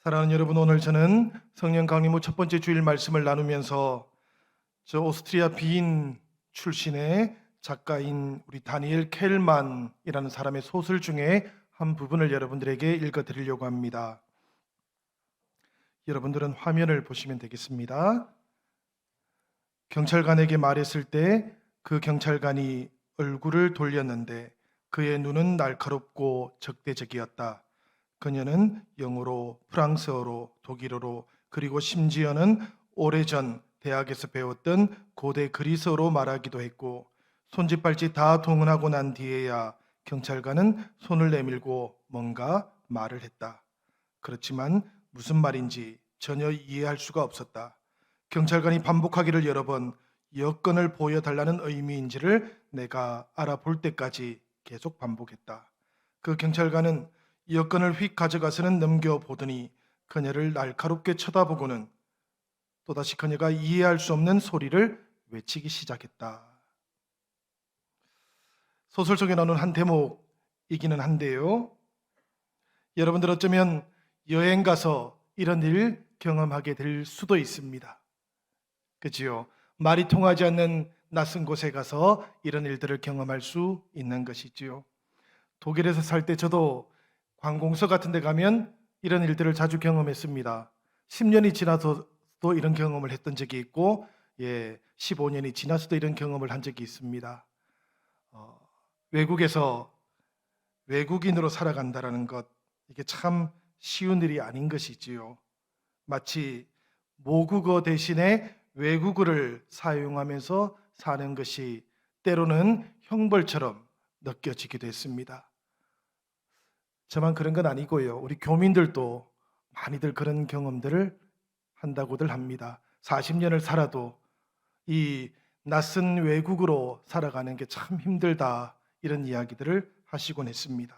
사랑하는 여러분, 오늘 저는 성령 강림 후 첫 번째 주일 말씀을 나누면서 오스트리아 비인 출신의 작가인 우리 다니엘 켈만이라는 사람의 소설 중에 한 부분을 여러분들에게 읽어드리려고 합니다. 여러분들은 화면을 보시면 되겠습니다. 경찰관에게 말했을 때 그 경찰관이 얼굴을 돌렸는데 그의 눈은 날카롭고 적대적이었다. 그녀는 영어로, 프랑스어로, 독일어로, 그리고 심지어는 오래전 대학에서 배웠던 고대 그리스어로 말하기도 했고, 손짓발짓 다 동원하고 난 뒤에야 경찰관은 손을 내밀고 뭔가 말을 했다. 그렇지만 무슨 말인지 전혀 이해할 수가 없었다. 경찰관이 반복하기를 여러 번 여권을 보여달라는 의미인지를 내가 알아볼 때까지 계속 반복했다. 그 경찰관은 여권을 휙 가져가서는 넘겨보더니 그녀를 날카롭게 쳐다보고는 또다시 그녀가 이해할 수 없는 소리를 외치기 시작했다. 소설 속에 나오는 한 대목이기는 한데요. 여러분들 어쩌면 여행 가서 이런 일 경험하게 될 수도 있습니다. 그렇지요? 말이 통하지 않는 낯선 곳에 가서 이런 일들을 경험할 수 있는 것이지요. 독일에서 살 때 저도 관공서 같은 데 가면 이런 일들을 자주 경험했습니다. 10년이 지나서도 이런 경험을 했던 적이 있고 15년이 지나서도 이런 경험을 한 적이 있습니다. 외국에서 외국인으로 살아간다는 것, 이게 참 쉬운 일이 아닌 것이지요. 마치 모국어 대신에 외국어를 사용하면서 사는 것이 때로는 형벌처럼 느껴지기도 했습니다. 저만 그런 건 아니고요. 우리 교민들도 많이들 그런 경험들을 한다고들 합니다. 40년을 살아도 이 낯선 외국으로 살아가는 게 참 힘들다, 이런 이야기들을 하시곤 했습니다.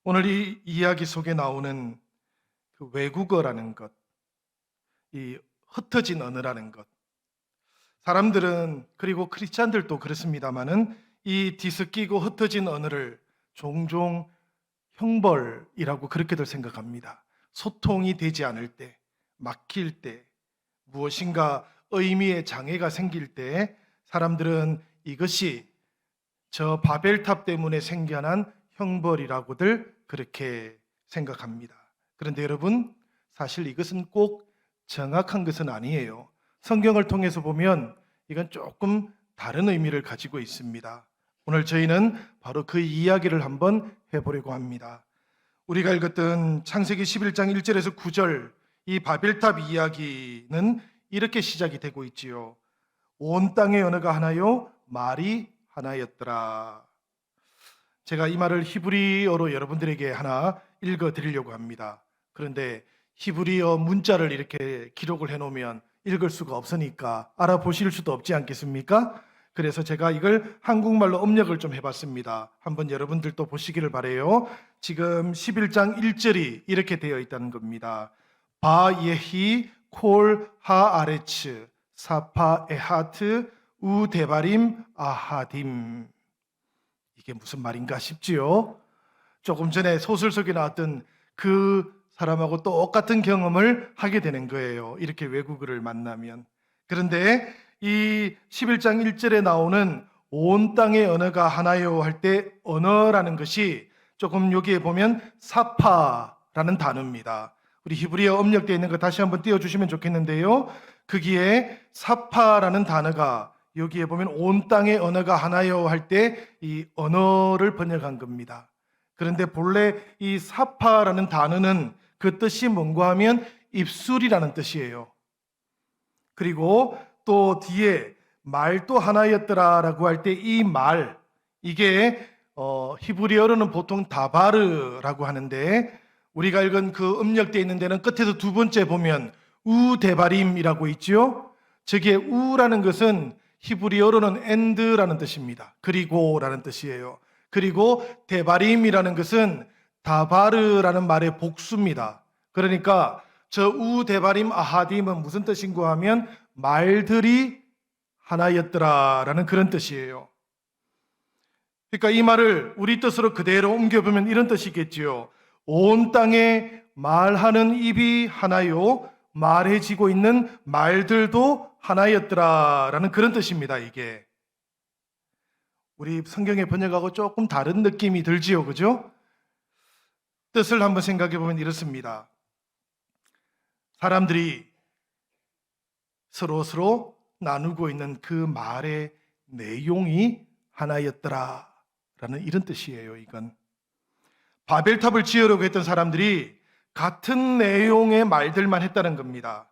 오늘 이 이야기 속에 나오는 그 외국어라는 것, 이 흩어진 언어라는 것, 사람들은, 그리고 크리스찬들도 그렇습니다마는 이 뒤섞이고 흩어진 언어를 종종 형벌이라고 그렇게들 생각합니다. 소통이 되지 않을 때, 막힐 때, 무엇인가 의미의 장애가 생길 때 사람들은 이것이 저 바벨탑 때문에 생겨난 형벌이라고들 그렇게 생각합니다. 그런데 여러분, 사실 이것은 꼭 정확한 것은 아니에요. 성경을 통해서 보면 이건 조금 다른 의미를 가지고 있습니다. 오늘 저희는 바로 그 이야기를 한번 해보려고 합니다. 우리가 읽었던 창세기 11장 1절에서 9절, 이 바벨탑 이야기는 이렇게 시작이 되고 있지요. 온 땅의 언어가 하나요, 말이 하나였더라. 제가 이 말을 히브리어로 여러분들에게 하나 읽어드리려고 합니다. 그런데 히브리어 문자를 이렇게 기록을 해놓으면 읽을 수가 없으니까 알아보실 수도 없지 않겠습니까? 그래서 제가 이걸 한국말로 음력을 좀 해봤습니다. 한번 여러분들도 보시기를 바라요. 지금 11장 1절이 이렇게 되어 있다는 겁니다. 바예히 콜 하아레츠 사파 에하트 우 데바림 아하딤. 이게 무슨 말인가 싶지요? 조금 전에 소설 속에 나왔던 그 사람하고 똑같은 경험을 하게 되는 거예요. 이렇게 외국어를 만나면. 그런데 이 11장 1절에 나오는 온 땅의 언어가 하나요 할 때 언어라는 것이 조금 여기에 보면 사파라는 단어입니다. 우리 히브리어 음력되어 있는 거 다시 한번 띄워주시면 좋겠는데요. 거기에 사파라는 단어가 여기에 보면 온 땅의 언어가 하나요 할 때 이 언어를 번역한 겁니다. 그런데 본래 이 사파라는 단어는 그 뜻이 뭔가 하면 입술이라는 뜻이에요. 그리고 또 뒤에 말도 하나였더라라고 할 때 이 말, 이게 히브리어로는 보통 다바르라고 하는데 우리가 읽은 그 음력되어 있는 데는 끝에서 두 번째 보면 우데바림이라고 있죠. 저기에 우라는 것은 히브리어로는 엔드라는 뜻입니다. 그리고라는 뜻이에요. 그리고 데바림이라는 것은 다바르라는 말의 복수입니다. 그러니까 저 우데바림 아하딤은 무슨 뜻인가 하면 말들이 하나였더라라는 그런 뜻이에요. 그러니까 이 말을 우리 뜻으로 그대로 옮겨보면 이런 뜻이겠지요. 온 땅에 말하는 입이 하나요 말해지고 있는 말들도 하나였더라라는 그런 뜻입니다. 이게 우리 성경의 번역하고 조금 다른 느낌이 들지요, 그죠? 뜻을 한번 생각해 보면 이렇습니다. 사람들이 서로 나누고 있는 그 말의 내용이 하나였더라라는 이런 뜻이에요. 이건 바벨탑을 지으려고 했던 사람들이 같은 내용의 말들만 했다는 겁니다.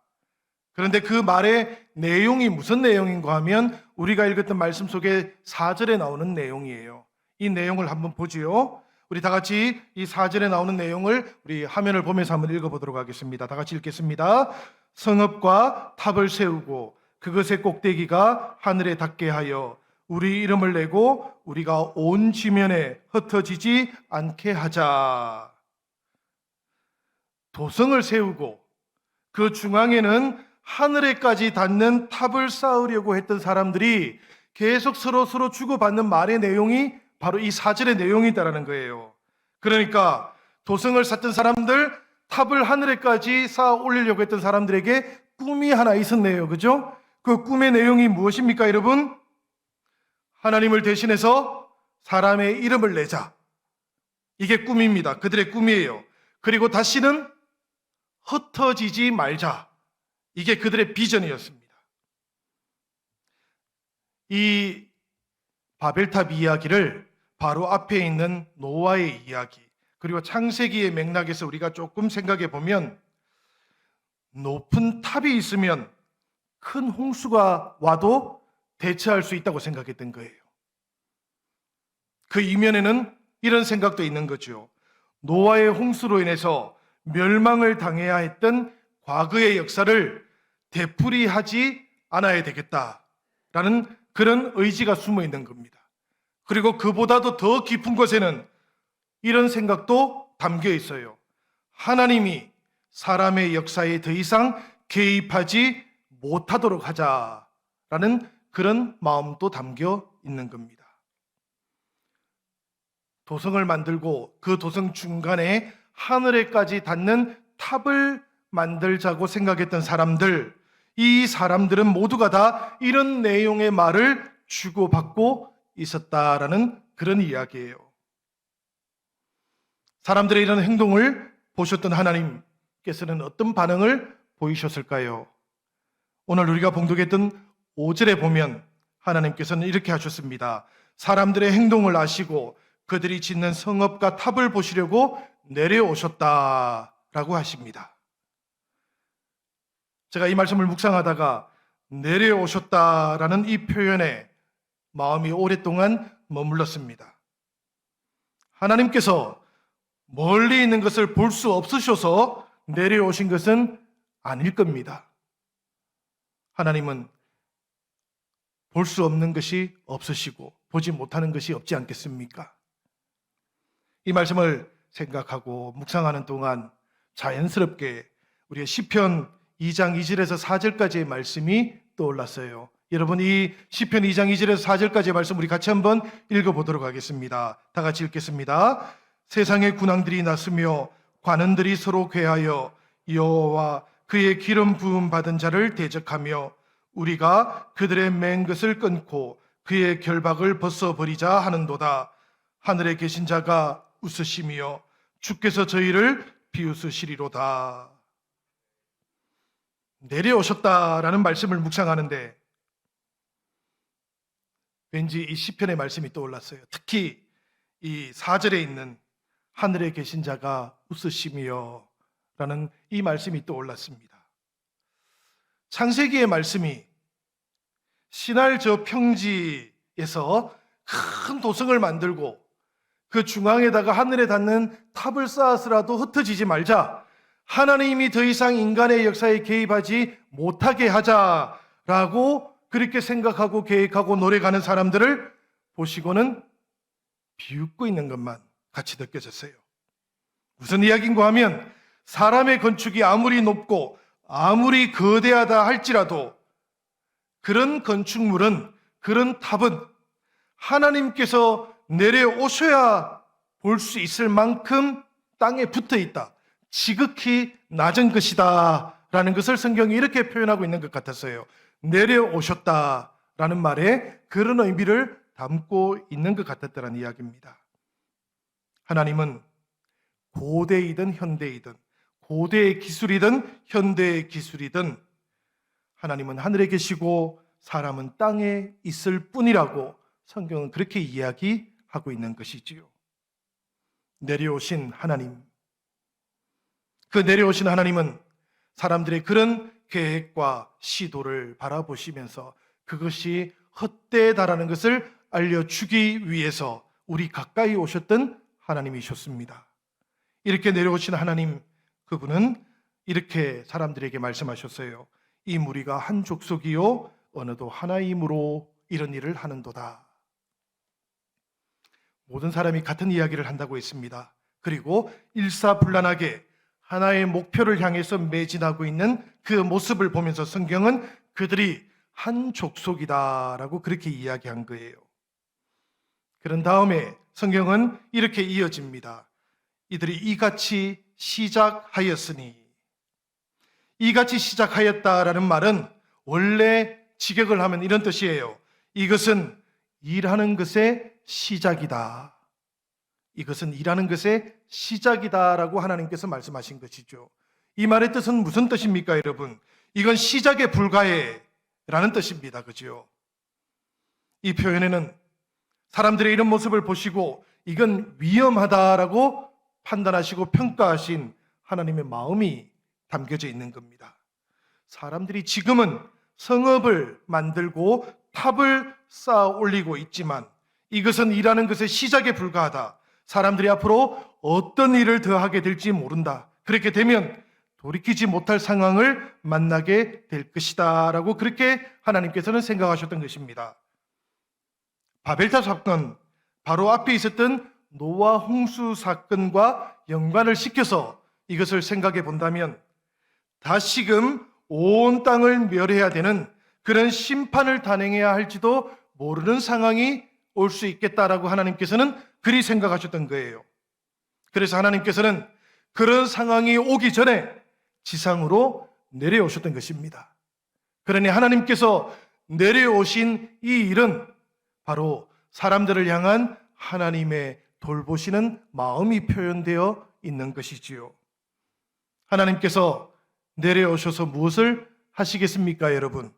그런데 그 말의 내용이 무슨 내용인가 하면 우리가 읽었던 말씀 속에 4절에 나오는 내용이에요. 이 내용을 한번 보지요. 우리 다 같이 이 4절에 나오는 내용을 우리 화면을 보면서 한번 읽어보도록 하겠습니다. 다 같이 읽겠습니다. 성읍과 탑을 세우고 그것의 꼭대기가 하늘에 닿게 하여 우리 이름을 내고 우리가 온 지면에 흩어지지 않게 하자. 도성을 세우고 그 중앙에는 하늘에까지 닿는 탑을 쌓으려고 했던 사람들이 계속 서로 주고받는 말의 내용이 바로 이 4절의 내용이다라는 거예요. 그러니까 도성을 쌓던 사람들, 탑을 하늘에까지 쌓아 올리려고 했던 사람들에게 꿈이 하나 있었네요. 그죠? 그 꿈의 내용이 무엇입니까, 여러분? 하나님을 대신해서 사람의 이름을 내자. 이게 꿈입니다. 그들의 꿈이에요. 그리고 다시는 흩어지지 말자. 이게 그들의 비전이었습니다. 이 바벨탑 이야기를 바로 앞에 있는 노아의 이야기, 그리고 창세기의 맥락에서 우리가 조금 생각해 보면 높은 탑이 있으면 큰 홍수가 와도 대처할 수 있다고 생각했던 거예요. 그 이면에는 이런 생각도 있는 거죠. 노아의 홍수로 인해서 멸망을 당해야 했던 과거의 역사를 되풀이하지 않아야 되겠다라는 그런 의지가 숨어 있는 겁니다. 그리고 그보다도 더 깊은 곳에는 이런 생각도 담겨 있어요. 하나님이 사람의 역사에 더 이상 개입하지 못하도록 하자라는 그런 마음도 담겨 있는 겁니다. 도성을 만들고 그 도성 중간에 하늘에까지 닿는 탑을 만들자고 생각했던 사람들, 이 사람들은 모두가 다 이런 내용의 말을 주고받고 있었다라는 그런 이야기예요. 사람들의 이런 행동을 보셨던 하나님께서는 어떤 반응을 보이셨을까요? 오늘 우리가 봉독했던 5절에 보면 하나님께서는 이렇게 하셨습니다. 사람들의 행동을 아시고 그들이 짓는 성읍과 탑을 보시려고 내려오셨다라고 하십니다. 제가 이 말씀을 묵상하다가 내려오셨다라는 이 표현에 마음이 오랫동안 머물렀습니다. 하나님께서 멀리 있는 것을 볼 수 없으셔서 내려오신 것은 아닐 겁니다. 하나님은 볼 수 없는 것이 없으시고 보지 못하는 것이 없지 않겠습니까? 이 말씀을 생각하고 묵상하는 동안 자연스럽게 우리의 시편 2장 2절에서 4절까지의 말씀이 떠올랐어요. 여러분, 이 시편 2장 2절에서 4절까지의 말씀 우리 같이 한번 읽어보도록 하겠습니다. 다 같이 읽겠습니다. 세상의 군왕들이 났으며 관원들이 서로 궤하여 여호와와 그의 기름 부음 받은 자를 대적하며 우리가 그들의 맨 것을 끊고 그의 결박을 벗어버리자 하는도다. 하늘에 계신 자가 웃으시며 주께서 저희를 비웃으시리로다. 내려오셨다라는 말씀을 묵상하는데 왠지 이 시편의 말씀이 떠올랐어요. 특히 이 4절에 있는 하늘에 계신 자가 웃으시며 라는 이 말씀이 떠올랐습니다. 창세기의 말씀이 신할 저 평지에서 큰 도성을 만들고 그 중앙에다가 하늘에 닿는 탑을 쌓아서라도 흩어지지 말자, 하나님이 더 이상 인간의 역사에 개입하지 못하게 하자라고 그렇게 생각하고 계획하고 노력하는 사람들을 보시고는 비웃고 있는 것만 같이 느껴졌어요. 무슨 이야기인가 하면 사람의 건축이 아무리 높고 아무리 거대하다 할지라도 그런 건축물은, 그런 탑은 하나님께서 내려오셔야 볼 수 있을 만큼 땅에 붙어 있다, 지극히 낮은 것이다 라는 것을 성경이 이렇게 표현하고 있는 것 같았어요. 내려오셨다라는 말에 그런 의미를 담고 있는 것 같았다는 이야기입니다. 하나님은 고대이든 현대이든, 고대의 기술이든 현대의 기술이든 하나님은 하늘에 계시고 사람은 땅에 있을 뿐이라고 성경은 그렇게 이야기하고 있는 것이지요. 내려오신 하나님, 그 내려오신 하나님은 사람들의 그런 계획과 시도를 바라보시면서 그것이 헛되다라는 것을 알려주기 위해서 우리 가까이 오셨던 하나님이셨습니다. 이렇게 내려오신 하나님, 그분은 이렇게 사람들에게 말씀하셨어요. 이 무리가 한 족속이요 어느도 하나이므로 이런 일을 하는도다. 모든 사람이 같은 이야기를 한다고 했습니다. 그리고 일사불란하게 하나의 목표를 향해서 매진하고 있는 그 모습을 보면서 성경은 그들이 한 족속이다라고 그렇게 이야기한 거예요. 그런 다음에 성경은 이렇게 이어집니다. 이들이 이같이 시작하였으니, 이같이 시작하였다라는 말은 원래 직역을 하면 이런 뜻이에요. 이것은 일하는 것의 시작이다. 이것은 일하는 것의 시작이다라고 하나님께서 말씀하신 것이죠. 이 말의 뜻은 무슨 뜻입니까, 여러분? 이건 시작에 불과해 라는 뜻입니다. 그죠? 이 표현에는 사람들의 이런 모습을 보시고 이건 위험하다라고 판단하시고 평가하신 하나님의 마음이 담겨져 있는 겁니다. 사람들이 지금은 성읍을 만들고 탑을 쌓아 올리고 있지만 이것은 일하는 것의 시작에 불과하다. 사람들이 앞으로 어떤 일을 더 하게 될지 모른다. 그렇게 되면 돌이키지 못할 상황을 만나게 될 것이다 라고 그렇게 하나님께서는 생각하셨던 것입니다. 바벨탑 사건, 바로 앞에 있었던 노아 홍수 사건과 연관을 시켜서 이것을 생각해 본다면 다시금 온 땅을 멸해야 되는 그런 심판을 단행해야 할지도 모르는 상황이 올 수 있겠다라고 하나님께서는 그리 생각하셨던 거예요. 그래서 하나님께서는 그런 상황이 오기 전에 지상으로 내려오셨던 것입니다. 그러니 하나님께서 내려오신 이 일은 바로 사람들을 향한 하나님의 돌보시는 마음이 표현되어 있는 것이지요. 하나님께서 내려오셔서 무엇을 하시겠습니까, 여러분?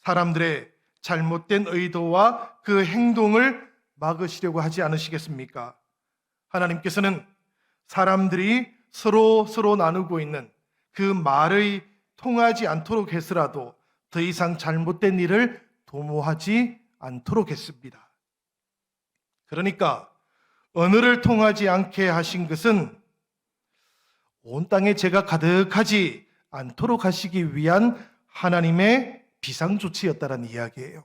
사람들의 잘못된 의도와 그 행동을 막으시려고 하지 않으시겠습니까? 하나님께서는 사람들이 서로 나누고 있는 그 말의 통하지 않도록 해서라도 더 이상 잘못된 일을 도모하지 않도록 했습니다. 그러니까 언어를 통하지 않게 하신 것은 온 땅에 죄가 가득하지 않도록 하시기 위한 하나님의 비상조치였다는 이야기예요.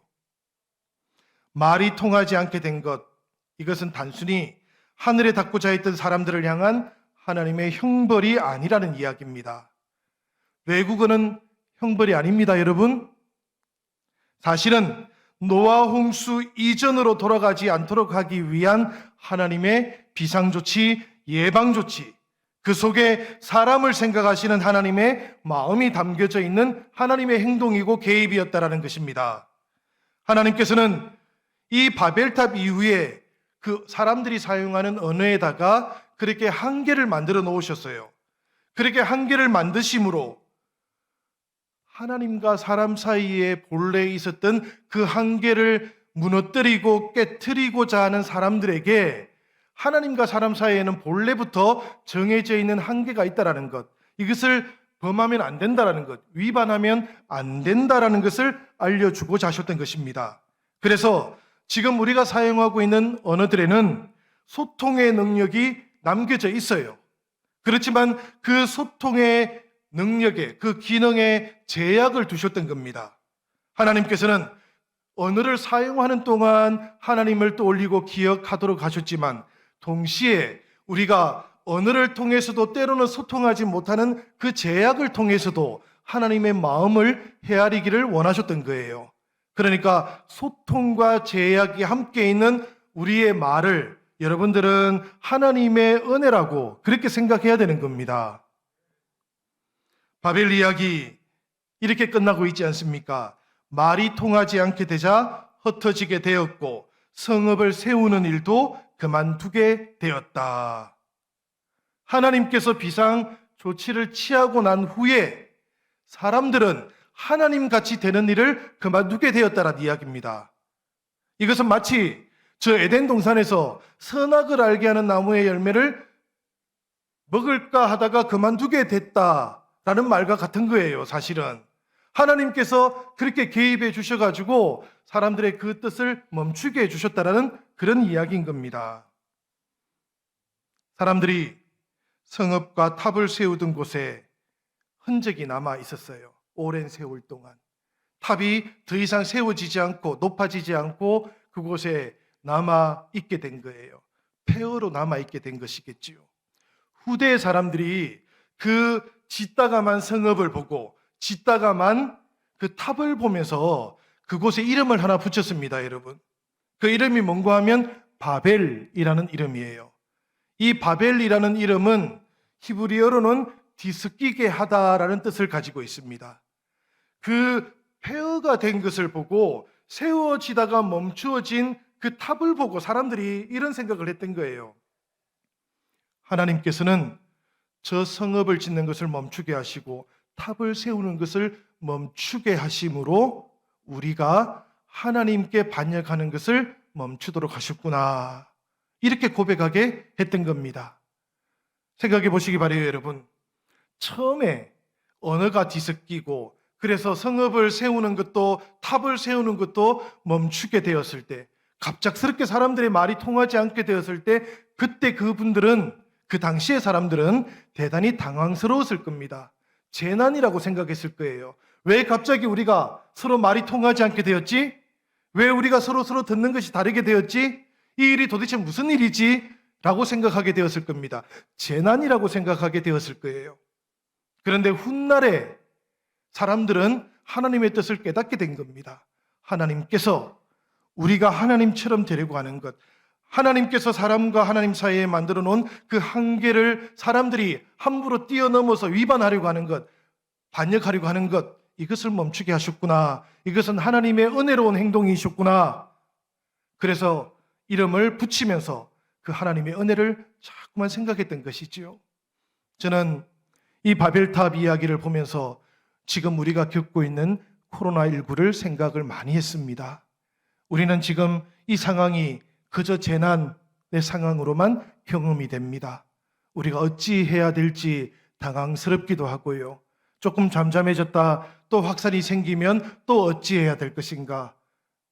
말이 통하지 않게 된 것, 이것은 단순히 하늘에 닿고자 했던 사람들을 향한 하나님의 형벌이 아니라는 이야기입니다. 외국어는 형벌이 아닙니다, 여러분. 사실은 노아 홍수 이전으로 돌아가지 않도록 하기 위한 하나님의 비상조치, 예방조치, 그 속에 사람을 생각하시는 하나님의 마음이 담겨져 있는 하나님의 행동이고 개입이었다라는 것입니다. 하나님께서는 이 바벨탑 이후에 그 사람들이 사용하는 언어에다가 그렇게 한계를 만들어 놓으셨어요. 그렇게 한계를 만드심으로 하나님과 사람 사이에 본래 있었던 그 한계를 무너뜨리고 깨트리고자 하는 사람들에게 하나님과 사람 사이에는 본래부터 정해져 있는 한계가 있다라는 것, 이것을 범하면 안 된다라는 것, 위반하면 안 된다라는 것을 알려주고자 하셨던 것입니다. 그래서 지금 우리가 사용하고 있는 언어들에는 소통의 능력이 남겨져 있어요. 그렇지만 그 소통의 능력에, 그 기능에 제약을 두셨던 겁니다. 하나님께서는 언어를 사용하는 동안 하나님을 떠올리고 기억하도록 하셨지만 동시에 우리가 언어를 통해서도 때로는 소통하지 못하는 그 제약을 통해서도 하나님의 마음을 헤아리기를 원하셨던 거예요. 그러니까 소통과 제약이 함께 있는 우리의 말을 여러분들은 하나님의 은혜라고 그렇게 생각해야 되는 겁니다. 바벨 이야기 이렇게 끝나고 있지 않습니까? 말이 통하지 않게 되자 흩어지게 되었고 성읍을 세우는 일도 그만두게 되었다. 하나님께서 비상 조치를 취하고 난 후에 사람들은 하나님같이 되는 일을 그만두게 되었다는 이야기입니다. 이것은 마치 저 에덴 동산에서 선악을 알게 하는 나무의 열매를 먹을까 하다가 그만두게 됐다라는 말과 같은 거예요. 사실은 하나님께서 그렇게 개입해 주셔가지고 사람들의 그 뜻을 멈추게 해주셨다라는 그런 이야기인 겁니다. 사람들이 성읍과 탑을 세우던 곳에 흔적이 남아 있었어요. 오랜 세월 동안 탑이 더 이상 세워지지 않고 높아지지 않고 그곳에 남아 있게 된 거예요. 폐허로 남아 있게 된 것이겠지요. 후대의 사람들이 그 짓다가만 성읍을 보고 짓다가만 그 탑을 보면서 그곳에 이름을 하나 붙였습니다, 여러분. 그 이름이 뭔가 하면 바벨이라는 이름이에요. 이 바벨이라는 이름은 히브리어로는 뒤섞이게 하다라는 뜻을 가지고 있습니다. 그 폐허가 된 것을 보고 세워지다가 멈추어진 그 탑을 보고 사람들이 이런 생각을 했던 거예요. 하나님께서는 저 성읍을 짓는 것을 멈추게 하시고 탑을 세우는 것을 멈추게 하심으로 우리가 하나님께 반역하는 것을 멈추도록 하셨구나. 이렇게 고백하게 했던 겁니다. 생각해 보시기 바라요, 여러분. 처음에 언어가 뒤섞이고 그래서 성읍을 세우는 것도 탑을 세우는 것도 멈추게 되었을 때, 갑작스럽게 사람들의 말이 통하지 않게 되었을 때, 그때 그분들은, 그 당시의 사람들은 대단히 당황스러웠을 겁니다. 재난이라고 생각했을 거예요. 왜 갑자기 우리가 서로 말이 통하지 않게 되었지? 왜 우리가 서로 듣는 것이 다르게 되었지? 이 일이 도대체 무슨 일이지? 라고 생각하게 되었을 겁니다. 재난이라고 생각하게 되었을 거예요. 그런데 훗날에 사람들은 하나님의 뜻을 깨닫게 된 겁니다. 하나님께서 우리가 하나님처럼 되려고 하는 것, 하나님께서 사람과 하나님 사이에 만들어 놓은 그 한계를 사람들이 함부로 뛰어넘어서 위반하려고 하는 것, 반역하려고 하는 것, 이것을 멈추게 하셨구나. 이것은 하나님의 은혜로운 행동이셨구나. 그래서 이름을 붙이면서 그 하나님의 은혜를 자꾸만 생각했던 것이지요. 저는 이 바벨탑 이야기를 보면서 지금 우리가 겪고 있는 코로나19를 생각을 많이 했습니다. 우리는 지금 이 상황이 그저 재난의 상황으로만 경험이 됩니다. 우리가 어찌 해야 될지 당황스럽기도 하고요. 조금 잠잠해졌다 또 확산이 생기면 또 어찌 해야 될 것인가.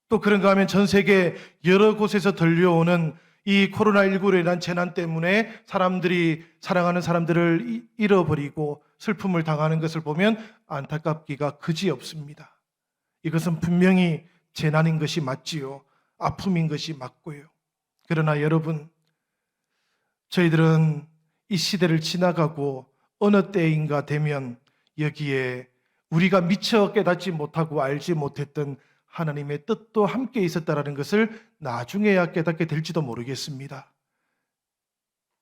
또 그런가 하면 전 세계 여러 곳에서 들려오는 이 코로나19로 인한 재난 때문에 사람들이 사랑하는 사람들을 잃어버리고 슬픔을 당하는 것을 보면 안타깝기가 그지없습니다. 이것은 분명히 재난인 것이 맞지요. 아픔인 것이 맞고요. 그러나 여러분, 저희들은 이 시대를 지나가고 어느 때인가 되면 여기에 우리가 미처 깨닫지 못하고 알지 못했던 하나님의 뜻도 함께 있었다는 것을 나중에야 깨닫게 될지도 모르겠습니다.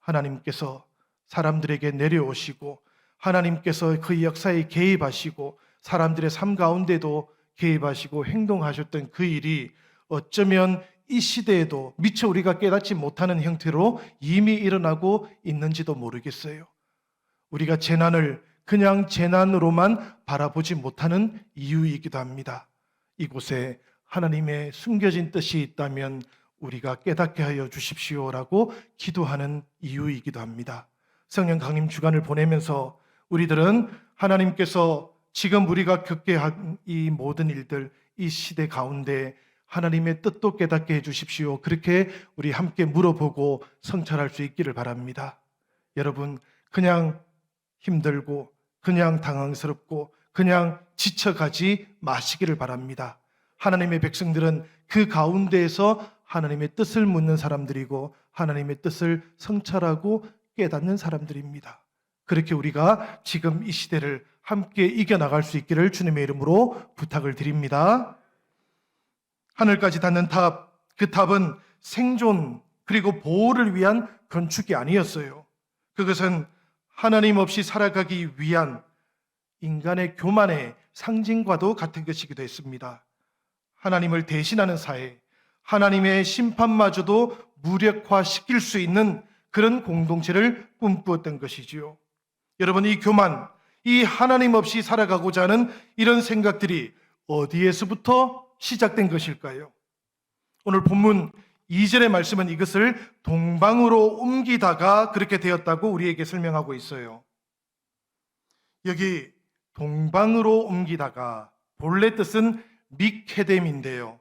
하나님께서 사람들에게 내려오시고 하나님께서 그 역사에 개입하시고 사람들의 삶 가운데도 개입하시고 행동하셨던 그 일이 어쩌면 이 시대에도 미처 우리가 깨닫지 못하는 형태로 이미 일어나고 있는지도 모르겠어요. 우리가 재난을 그냥 재난으로만 바라보지 못하는 이유이기도 합니다. 이곳에 하나님의 숨겨진 뜻이 있다면 우리가 깨닫게 하여 주십시오라고 기도하는 이유이기도 합니다. 성령 강림 주간을 보내면서 우리들은 하나님께서 지금 우리가 겪게 한 이 모든 일들, 이 시대 가운데 하나님의 뜻도 깨닫게 해 주십시오. 그렇게 우리 함께 물어보고 성찰할 수 있기를 바랍니다. 여러분, 그냥 힘들고 그냥 당황스럽고 그냥 지쳐가지 마시기를 바랍니다. 하나님의 백성들은 그 가운데에서 하나님의 뜻을 묻는 사람들이고 하나님의 뜻을 성찰하고 깨닫는 사람들입니다. 그렇게 우리가 지금 이 시대를 함께 이겨나갈 수 있기를 주님의 이름으로 부탁을 드립니다. 하늘까지 닿는 탑, 그 탑은 생존 그리고 보호를 위한 건축이 아니었어요. 그것은 하나님 없이 살아가기 위한 인간의 교만의 상징과도 같은 것이기도 했습니다. 하나님을 대신하는 사회, 하나님의 심판마저도 무력화시킬 수 있는 그런 공동체를 꿈꾸었던 것이지요. 여러분, 이 교만, 이 하나님 없이 살아가고자 하는 이런 생각들이 어디에서부터 시작된 것일까요? 오늘 본문 2절의 말씀은 이것을 동방으로 옮기다가 그렇게 되었다고 우리에게 설명하고 있어요. 여기 동방으로 옮기다가 본래 뜻은 미케뎀인데요.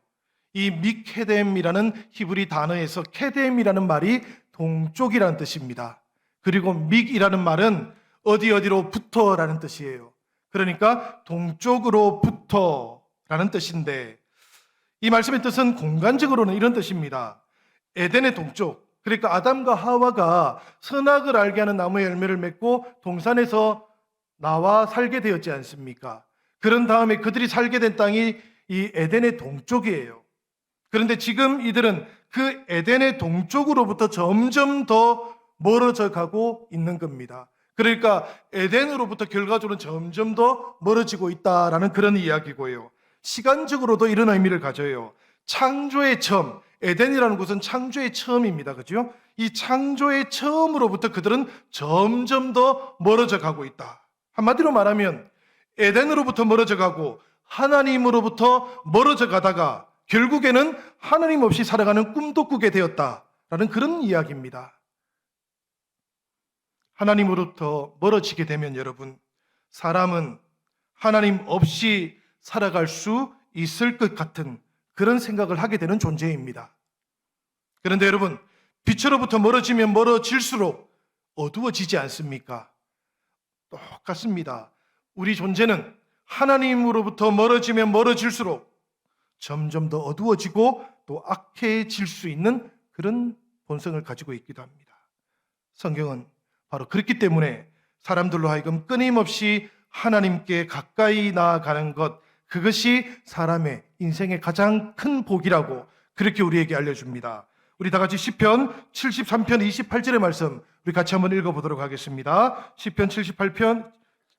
이 미케뎀이라는 히브리 단어에서 케뎀이라는 말이 동쪽이라는 뜻입니다. 그리고 믹이라는 말은 어디로부터라는 뜻이에요. 그러니까 동쪽으로부터라는 뜻인데, 이 말씀의 뜻은 공간적으로는 이런 뜻입니다. 에덴의 동쪽, 그러니까 아담과 하와가 선악을 알게 하는 나무의 열매를 맺고 동산에서 나와 살게 되었지 않습니까? 그런 다음에 그들이 살게 된 땅이 이 에덴의 동쪽이에요. 그런데 지금 이들은 그 에덴의 동쪽으로부터 점점 더 멀어져 가고 있는 겁니다. 그러니까 에덴으로부터 결과적으로 점점 더 멀어지고 있다라는 그런 이야기고요. 시간적으로도 이런 의미를 가져요. 창조의 처음, 에덴이라는 곳은 창조의 처음입니다. 그죠? 이 창조의 처음으로부터 그들은 점점 더 멀어져 가고 있다. 한마디로 말하면 에덴으로부터 멀어져 가고 하나님으로부터 멀어져 가다가 결국에는 하나님 없이 살아가는 꿈도 꾸게 되었다라는 그런 이야기입니다. 하나님으로부터 멀어지게 되면 여러분, 사람은 하나님 없이 살아갈 수 있을 것 같은 그런 생각을 하게 되는 존재입니다. 그런데 여러분, 빛으로부터 멀어지면 멀어질수록 어두워지지 않습니까? 똑같습니다. 우리 존재는 하나님으로부터 멀어지면 멀어질수록 점점 더 어두워지고 또 악해질 수 있는 그런 본성을 가지고 있기도 합니다. 성경은 바로 그렇기 때문에 사람들로 하여금 끊임없이 하나님께 가까이 나아가는 것, 그것이 사람의 인생의 가장 큰 복이라고 그렇게 우리에게 알려줍니다. 우리 다 같이 시편 73편 28절의 말씀 우리 같이 한번 읽어보도록 하겠습니다. 시편 78편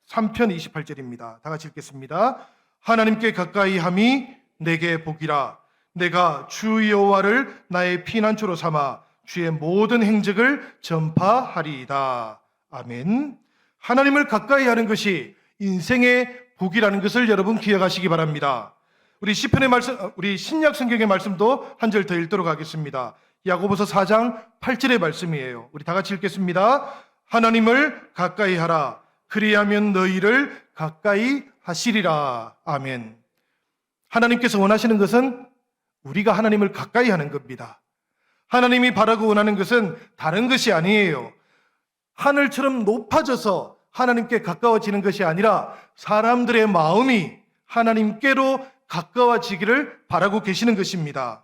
3편 28절입니다. 다 같이 읽겠습니다. 하나님께 가까이 함이 내게 복이라. 내가 주 여호와를 나의 피난처로 삼아 주의 모든 행적을 전파하리이다. 아멘. 하나님을 가까이 하는 것이 인생의 복이라는 것을 여러분 기억하시기 바랍니다. 우리 시편의 말씀, 우리 신약 성경의 말씀도 한 절 더 읽도록 하겠습니다. 야고보서 4장 8절의 말씀이에요. 우리 다 같이 읽겠습니다. 하나님을 가까이 하라. 그리하면 너희를 가까이 하시리라. 아멘. 하나님께서 원하시는 것은 우리가 하나님을 가까이 하는 겁니다. 하나님이 바라고 원하는 것은 다른 것이 아니에요. 하늘처럼 높아져서 하나님께 가까워지는 것이 아니라 사람들의 마음이 하나님께로 가까워지기를 바라고 계시는 것입니다.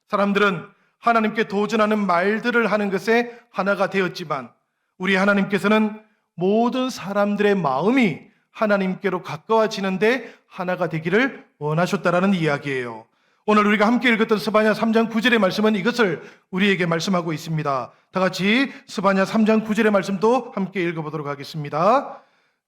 사람들은 하나님께 도전하는 말들을 하는 것에 하나가 되었지만 우리 하나님께서는 모든 사람들의 마음이 하나님께로 가까워지는데 하나가 되기를 원하셨다라는 이야기예요. 오늘 우리가 함께 읽었던 스바냐 3장 9절의 말씀은 이것을 우리에게 말씀하고 있습니다. 다 같이 스바냐 3장 9절의 말씀도 함께 읽어보도록 하겠습니다.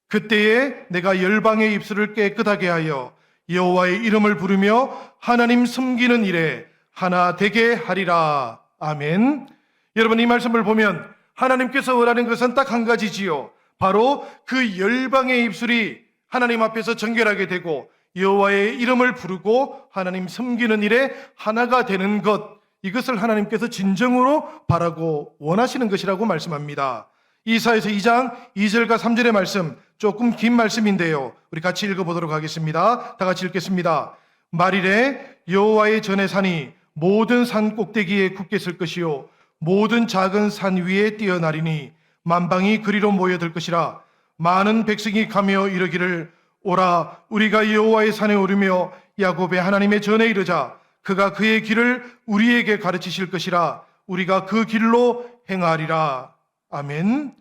그때에 내가 열방의 입술을 깨끗하게 하여 여호와의 이름을 부르며 하나님 섬기는 일에 하나 되게 하리라. 아멘. 여러분, 이 말씀을 보면 하나님께서 원하는 것은 딱 한 가지지요. 바로 그 열방의 입술이 하나님 앞에서 정결하게 되고 여호와의 이름을 부르고 하나님 섬기는 일에 하나가 되는 것, 이것을 하나님께서 진정으로 바라고 원하시는 것이라고 말씀합니다. 이사야서 2장 2절과 3절의 말씀, 조금 긴 말씀인데요. 우리 같이 읽어보도록 하겠습니다. 다 같이 읽겠습니다. 말일에 여호와의 전의 산이 모든 산 꼭대기에 굳게 설 것이요 모든 작은 산 위에 뛰어나리니 만방이 그리로 모여들 것이라. 많은 백성이 가며 이르기를 오라 우리가 여호와의 산에 오르며 야곱의 하나님의 전에 이르자. 그가 그의 길을 우리에게 가르치실 것이라. 우리가 그 길로 행하리라. 아멘.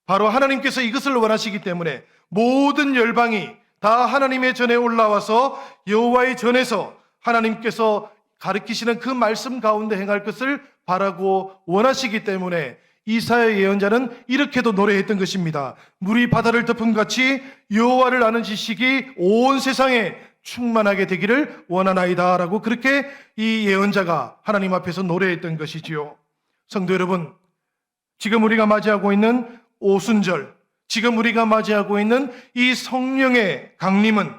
바로 하나님께서 이것을 원하시기 때문에 모든 열방이 다 하나님의 전에 올라와서 여호와의 전에서 하나님께서 가르치시는 그 말씀 가운데 행할 것을 바라고 원하시기 때문에 이사야 예언자는 이렇게도 노래했던 것입니다. 물이 바다를 덮음같이 여호와를 아는 지식이 온 세상에 충만하게 되기를 원하나이다 라고 그렇게 이 예언자가 하나님 앞에서 노래했던 것이지요. 성도 여러분, 지금 우리가 맞이하고 있는 오순절, 지금 우리가 맞이하고 있는 이 성령의 강림은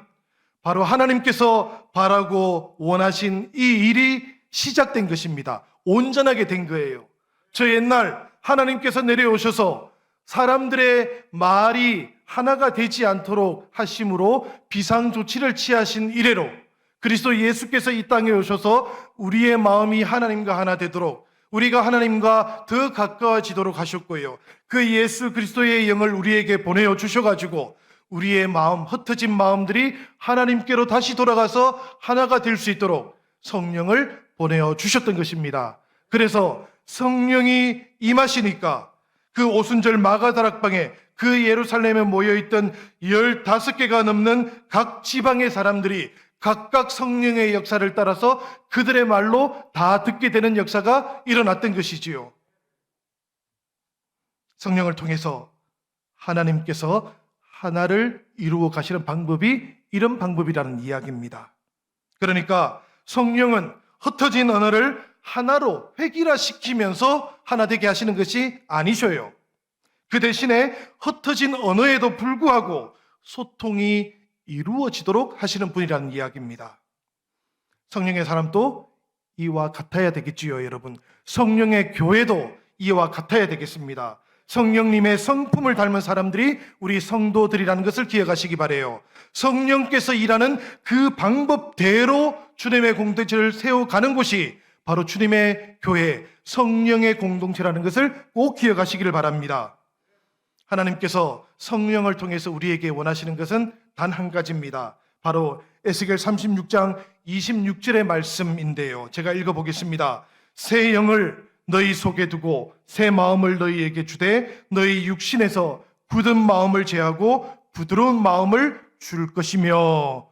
바로 하나님께서 바라고 원하신 이 일이 시작된 것입니다. 온전하게 된 거예요. 저 옛날 하나님께서 내려오셔서 사람들의 말이 하나가 되지 않도록 하심으로 비상조치를 취하신 이래로 그리스도 예수께서 이 땅에 오셔서 우리의 마음이 하나님과 하나 되도록 우리가 하나님과 더 가까워지도록 하셨고요. 그 예수 그리스도의 영을 우리에게 보내어 주셔가지고 우리의 마음, 흩어진 마음들이 하나님께로 다시 돌아가서 하나가 될 수 있도록 성령을 보내어 주셨던 것입니다. 그래서 성령이 임하시니까 그 오순절 마가다락방에 그 예루살렘에 모여있던 15개가 넘는 각 지방의 사람들이 각각 성령의 역사를 따라서 그들의 말로 다 듣게 되는 역사가 일어났던 것이지요. 성령을 통해서 하나님께서 하나를 이루어 가시는 방법이 이런 방법이라는 이야기입니다. 그러니까 성령은 흩어진 언어를 하나로 획일화시키면서 하나 되게 하시는 것이 아니셔요. 그 대신에 흩어진 언어에도 불구하고 소통이 이루어지도록 하시는 분이라는 이야기입니다. 성령의 사람도 이와 같아야 되겠지요, 여러분. 성령의 교회도 이와 같아야 되겠습니다. 성령님의 성품을 닮은 사람들이 우리 성도들이라는 것을 기억하시기 바라요. 성령께서 일하는 그 방법대로 주님의 공동체를 세워가는 곳이 바로 주님의 교회, 성령의 공동체라는 것을 꼭 기억하시기를 바랍니다. 하나님께서 성령을 통해서 우리에게 원하시는 것은 단 한 가지입니다. 바로 에스겔 36장 26절의 말씀인데요. 제가 읽어보겠습니다. 새 영을 너희 속에 두고 새 마음을 너희에게 주되 너희 육신에서 굳은 마음을 제하고 부드러운 마음을 줄 것이며,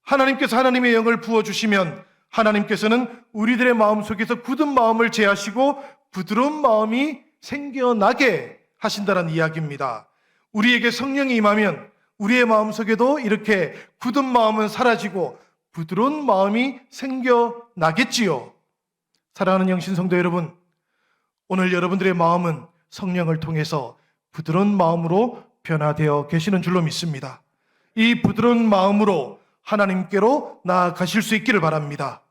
하나님께서 하나님의 영을 부어주시면 하나님께서는 우리들의 마음 속에서 굳은 마음을 제하시고 부드러운 마음이 생겨나게 하신다는 이야기입니다. 우리에게 성령이 임하면 우리의 마음 속에도 이렇게 굳은 마음은 사라지고 부드러운 마음이 생겨나겠지요. 사랑하는 영신 성도 여러분, 오늘 여러분들의 마음은 성령을 통해서 부드러운 마음으로 변화되어 계시는 줄로 믿습니다. 이 부드러운 마음으로 하나님께로 나아가실 수 있기를 바랍니다.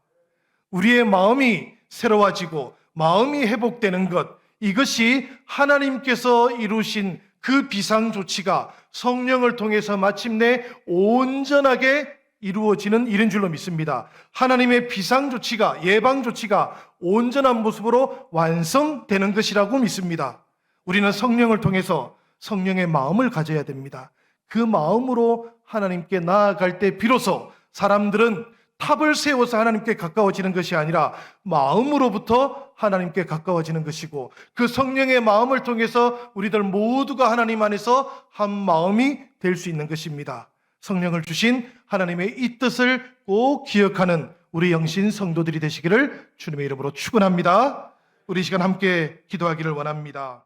우리의 마음이 새로워지고 마음이 회복되는 것, 이것이 하나님께서 이루신 그 비상조치가 성령을 통해서 마침내 온전하게 이루어지는 일인 줄로 믿습니다. 하나님의 비상조치가, 예방조치가 온전한 모습으로 완성되는 것이라고 믿습니다. 우리는 성령을 통해서 성령의 마음을 가져야 됩니다. 그 마음으로 하나님께 나아갈 때 비로소 사람들은 탑을 세워서 하나님께 가까워지는 것이 아니라 마음으로부터 하나님께 가까워지는 것이고, 그 성령의 마음을 통해서 우리들 모두가 하나님 안에서 한 마음이 될 수 있는 것입니다. 성령을 주신 하나님의 이 뜻을 꼭 기억하는 우리 영신 성도들이 되시기를 주님의 이름으로 축원합니다. 우리 이 시간 함께 기도하기를 원합니다.